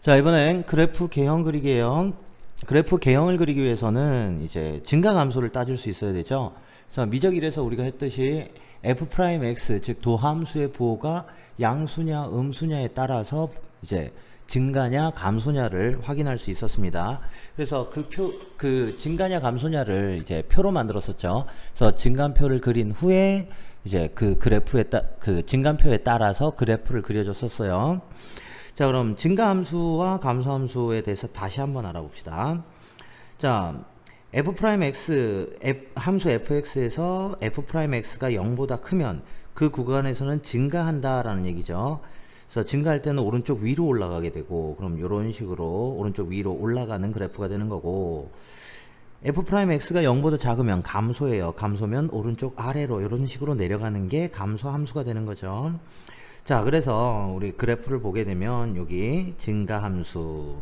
자, 이번엔 그래프 개형 그리기예요. 그래프 개형을 그리기 위해서는 이제 증가 감소를 따질 수 있어야 되죠. 그래서 미적 1에서 우리가 했듯이 f'x, 즉 도함수의 부호가 양수냐 음수냐에 따라서 이제 증가냐 감소냐를 확인할 수 있었습니다. 그래서 그 증가냐 감소냐를 이제 표로 만들었었죠. 그래서 증감표를 그린 후에 이제 그 증감표에 따라서 그래프를 그려줬었어요. 자, 그럼 증가함수와 감소함수에 대해서 다시 한번 알아봅시다. 자, 함수 fx에서 f'x가 0보다 크면 그 구간에서는 증가한다라는 얘기죠. 그래서 증가할 때는 오른쪽 위로 올라가게 되고, 그럼 이런 식으로 오른쪽 위로 올라가는 그래프가 되는 거고, f'x가 0보다 작으면 감소예요. 감소면 오른쪽 아래로 이런 식으로 내려가는 게 감소함수가 되는 거죠. 자, 그래서 우리 그래프를 보게 되면 여기 증가함수,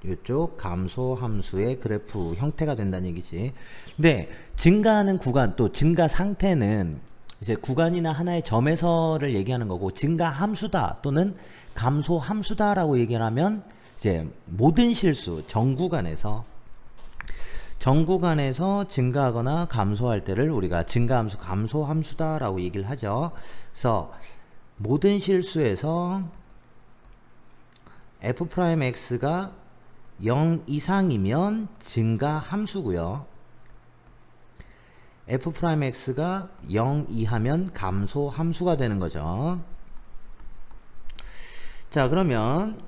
이쪽 감소함수의 그래프 형태가 된다는 얘기지. 근데 증가하는 구간, 또 증가 상태는 이제 구간이나 하나의 점에서를 얘기하는 거고, 증가함수다 또는 감소함수다라고 얘기를 하면 이제 모든 실수, 정구간에서 증가하거나 감소할 때를 우리가 증가함수, 감소함수다라고 얘기를 하죠. 그래서 모든 실수에서 f'x가 0 이상이면 증가함수고요. f'x가 0 이하면 감소함수가 되는 거죠. 자, 그러면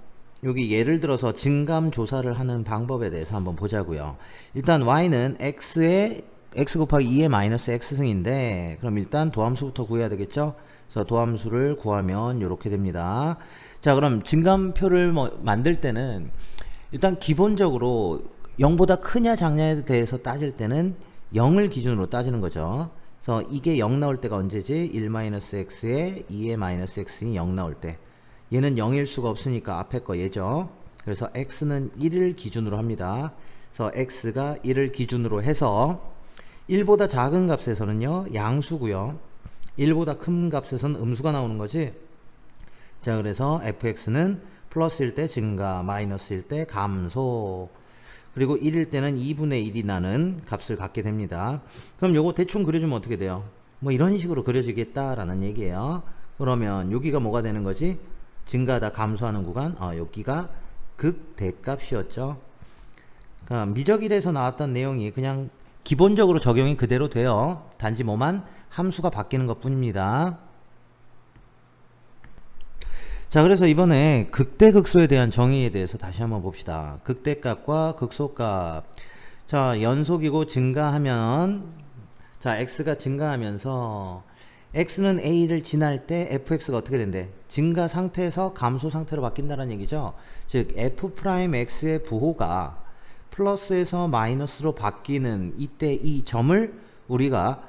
여기 예를 들어서 증감 조사를 하는 방법에 대해서 한번 보자고요. 일단 y는 x 곱하기 2의 마이너스 x승인데, 그럼 일단 도함수부터 구해야 되겠죠? 그래서 도함수를 구하면 이렇게 됩니다. 자, 그럼 증감표를 만들 때는 일단 기본적으로 0보다 크냐 작냐에 대해서 따질 때는 0을 기준으로 따지는 거죠. 그래서 이게 0 나올 때가 언제지? 1-x에 2의 마이너스 x이 0 나올 때. 얘는 0일 수가 없으니까 앞에 거 얘죠. 그래서 x는 1을 기준으로 합니다. 그래서 x가 1을 기준으로 해서 1보다 작은 값에서는요, 양수고요. 1보다 큰 값에서는 음수가 나오는 거지. 자, 그래서 fx는 플러스일 때 증가, 마이너스일 때 감소, 그리고 1일 때는 2분의 1이 나는 값을 갖게 됩니다. 그럼 요거 대충 그려주면 어떻게 돼요? 뭐 이런 식으로 그려지겠다라는 얘기예요. 그러면 여기가 뭐가 되는 거지? 증가하다 감소하는 구간, 여기가 극대값이었죠. 그러니까 미적 1에서 나왔던 내용이 그냥 기본적으로 적용이 그대로 돼요. 단지 뭐만 함수가 바뀌는 것 뿐입니다. 자, 그래서 이번에 극대극소에 대한 정의에 대해서 다시 한번 봅시다. 극대값과 극소값. 자, 연속이고 증가하면, 자, x가 증가하면서 x는 a를 지날 때 fx가 어떻게 된대? 증가 상태에서 감소 상태로 바뀐다는 얘기죠. 즉 f'x의 부호가 플러스에서 마이너스로 바뀌는 이때 이 점을 우리가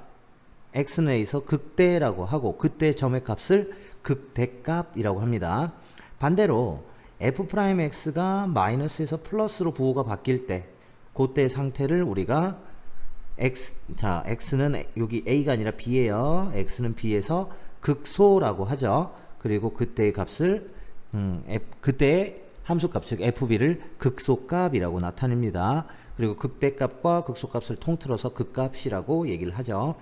x에서 극대라고 하고, 그때 점의 값을 극대값이라고 합니다. 반대로 f'x가 마이너스에서 플러스로 부호가 바뀔 때 그때 상태를 우리가 x는 여기 a가 아니라 b예요. x는 b에서 극소라고 하죠. 그리고 그때의 값을 그때의 함수값, 즉 fb를 극소값이라고 나타냅니다. 그리고 극대값과 극소값을 통틀어서 극값이라고 얘기를 하죠.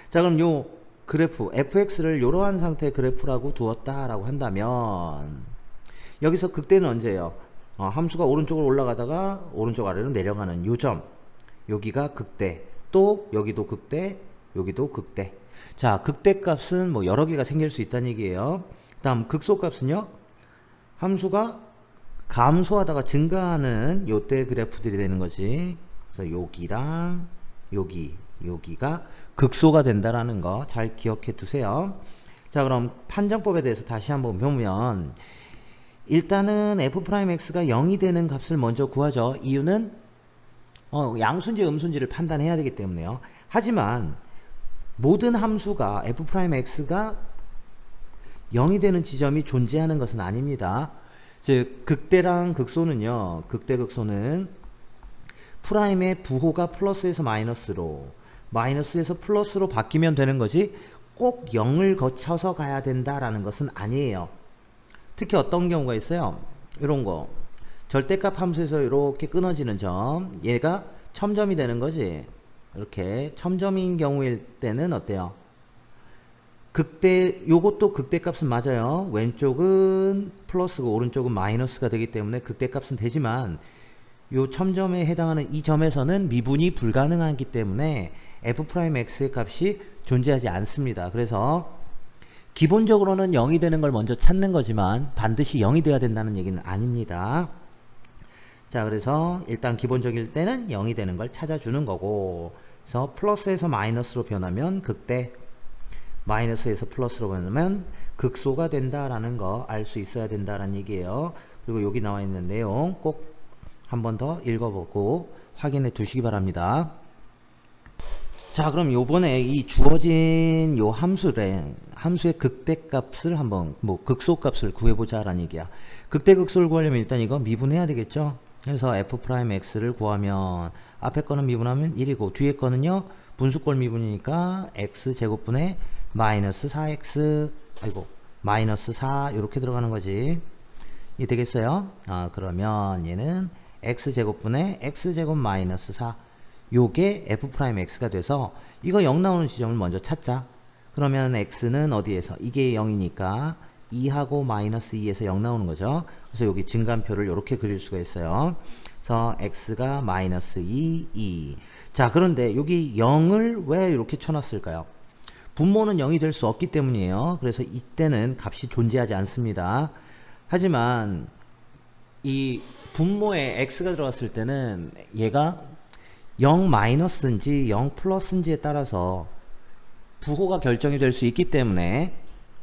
자, 그럼 요 그래프 fx를 이러한 상태의 그래프라고 두었다라고 한다면 여기서 극대는 언제예요? 함수가 오른쪽으로 올라가다가 오른쪽 아래로 내려가는 요 점, 여기가 극대, 또 여기도 극대, 여기도 극대. 자, 극대값은 뭐 여러 개가 생길 수 있다는 얘기예요. 다음 극소값은요, 함수가 감소하다가 증가하는 요때 그래프들이 되는 거지. 그래서 여기랑 여기가 극소가 된다라는 거 잘 기억해 두세요. 자, 그럼 판정법에 대해서 다시 한번 보면 일단은 f'x가 0이 되는 값을 먼저 구하죠. 이유는 양수인지 음수인지를 판단해야 되기 때문에요. 하지만 모든 함수가 f'x가 0이 되는 지점이 존재하는 것은 아닙니다. 즉 극대랑 극소는요, 극대 극소는 프라임의 부호가 플러스에서 마이너스로, 마이너스에서 플러스로 바뀌면 되는 거지 꼭 0을 거쳐서 가야 된다라는 것은 아니에요. 특히 어떤 경우가 있어요? 이런 거. 절대값 함수에서 이렇게 끊어지는 점, 얘가 첨점이 되는 거지. 이렇게 첨점인 경우일 때는 어때요? 요것도 극대값은 맞아요. 왼쪽은 플러스고 오른쪽은 마이너스가 되기 때문에 극대값은 되지만 요 첨점에 해당하는 이 점에서는 미분이 불가능하기 때문에 f'x의 값이 존재하지 않습니다. 그래서 기본적으로는 0이 되는 걸 먼저 찾는 거지만 반드시 0이 돼야 된다는 얘기는 아닙니다. 자, 그래서 일단 기본적일 때는 0이 되는 걸 찾아주는 거고, 그래서 플러스에서 마이너스로 변하면 극대, 마이너스에서 플러스로 변하면 극소가 된다라는 거 알 수 있어야 된다라는 얘기예요. 그리고 여기 나와 있는 내용 꼭 한 번 더 읽어보고 확인해 두시기 바랍니다. 자, 그럼 요번에 이 주어진 요 함수의 극대값을 한번 극소값을 구해보자라는 얘기야. 극대극소를 구하려면 일단 이거 미분해야 되겠죠. 그래서 f'x를 구하면 앞에 거는 미분하면 1이고 뒤에 거는요 분수꼴 미분이니까 x제곱분의 마이너스 4x 마이너스 4 이렇게 들어가는 거지. 이 되겠어요? 그러면 얘는 x제곱분의 x제곱 마이너스 4 요게 f'x가 돼서 이거 0 나오는 지점을 먼저 찾자. 그러면 x는 어디에서? 이게 0이니까 2하고 마이너스 2에서 0 나오는 거죠. 그래서 여기 증간표를 이렇게 그릴 수가 있어요. 그래서 x가 마이너스 2. 자, 그런데 여기 0을 왜 이렇게 쳐놨을까요? 분모는 0이 될 수 없기 때문이에요. 그래서 이때는 값이 존재하지 않습니다. 하지만 이 분모에 x가 들어갔을 때는 얘가 0 마이너스인지 0 플러스인지에 따라서 부호가 결정이 될 수 있기 때문에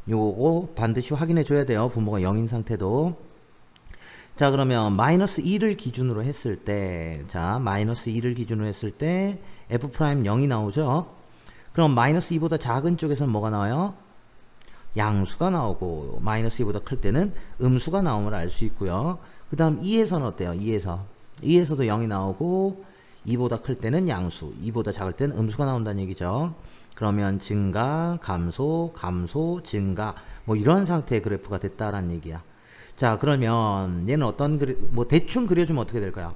요거 반드시 확인해 줘야 돼요. 분모가 0인 상태도. 자, 그러면 마이너스 2를 기준으로 했을 때, 자, 마이너스 2를 기준으로 했을 때 f' 0이 나오죠. 그럼 마이너스 2보다 작은 쪽에서는 뭐가 나와요? 양수가 나오고, 마이너스 2보다 클 때는 음수가 나옴을 알 수 있고요. 그 다음 2에서는 어때요? 2에서도 0이 나오고 2보다 클 때는 양수, 2보다 작을 때는 음수가 나온다는 얘기죠. 그러면 증가, 감소, 감소, 증가 뭐 이런 상태의 그래프가 됐다라는 얘기야. 자, 그러면 얘는 어떤 대충 그려주면 어떻게 될까요?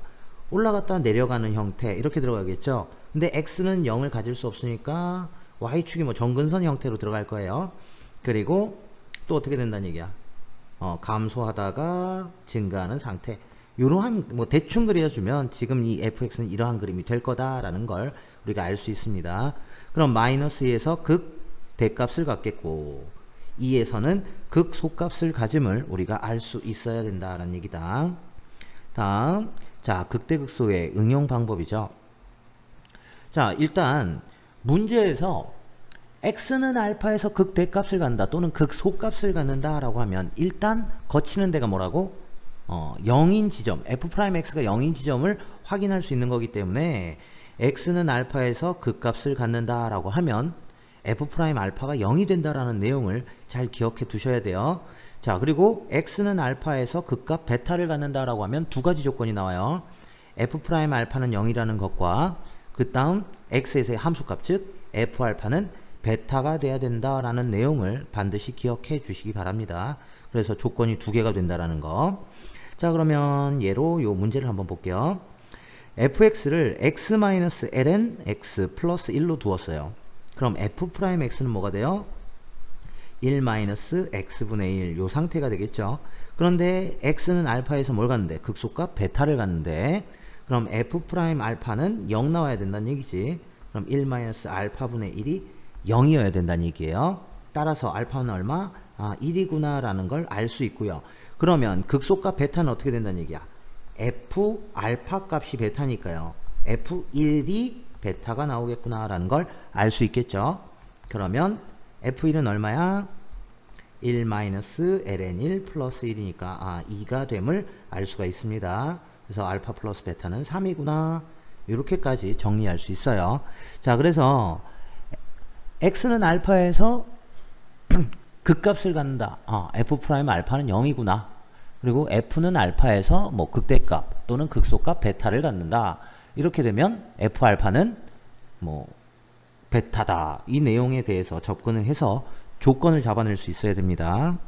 올라갔다 내려가는 형태 이렇게 들어가겠죠. 근데 x는 0을 가질 수 없으니까 y축이 정근선 형태로 들어갈 거예요. 그리고 또 어떻게 된다는 얘기야? 감소하다가 증가하는 상태. 이러한 대충 그려주면 지금 이 fx는 이러한 그림이 될 거다라는 걸 우리가 알 수 있습니다. 그럼 마이너스 2에서 극대값을 갖겠고 2에서는 극소값을 가짐을 우리가 알 수 있어야 된다라는 얘기다. 다음, 자, 극대극소의 응용 방법이죠. 자, 일단 문제에서 x는 알파에서 극대값을 간다 또는 극소값을 갖는다 라고 하면 일단 거치는 데가 뭐라고? 0인 지점, f'x가 0인 지점을 확인할 수 있는 거기 때문에 x는 알파에서 극값을 갖는다 라고 하면 f'알파가 0이 된다라는 내용을 잘 기억해 두셔야 돼요. 자, 그리고 x는 알파에서 극값 베타를 갖는다 라고 하면 두 가지 조건이 나와요. f'알파는 0이라는 것과 그 다음 x에서의 함수값 즉 f알파는 베타가 돼야 된다라는 내용을 반드시 기억해 주시기 바랍니다. 그래서 조건이 두 개가 된다라는 거. 자, 그러면 얘로 요 문제를 한번 볼게요. fx를 x-ln x 플러스 1로 두었어요. 그럼 f'x는 뭐가 돼요? 1-x분의 1 요 상태가 되겠죠. 그런데 x는 알파에서 뭘 갖는데? 극소값 베타를 갖는데 그럼 f'알파는 0 나와야 된다는 얘기지. 그럼 1-알파분의 1이 0이어야 된다는 얘기예요. 따라서 알파는 얼마? 1이구나 라는 걸 알 수 있고요. 그러면 극소값 베타는 어떻게 된다는 얘기야? f알파 값이 베타니까요. f1이 베타가 나오겠구나 라는 걸 알 수 있겠죠. 그러면 f1은 얼마야? 1-ln1 플러스 1이니까 2가 됨을 알 수가 있습니다. 그래서 알파 플러스 베타는 3이구나 이렇게까지 정리할 수 있어요. 자, 그래서 x는 알파에서 극값을 갖는다. f'알파는 0이구나. 그리고 f는 알파에서 극대값 또는 극소값 베타를 갖는다. 이렇게 되면 f알파는 베타다. 이 내용에 대해서 접근을 해서 조건을 잡아낼 수 있어야 됩니다.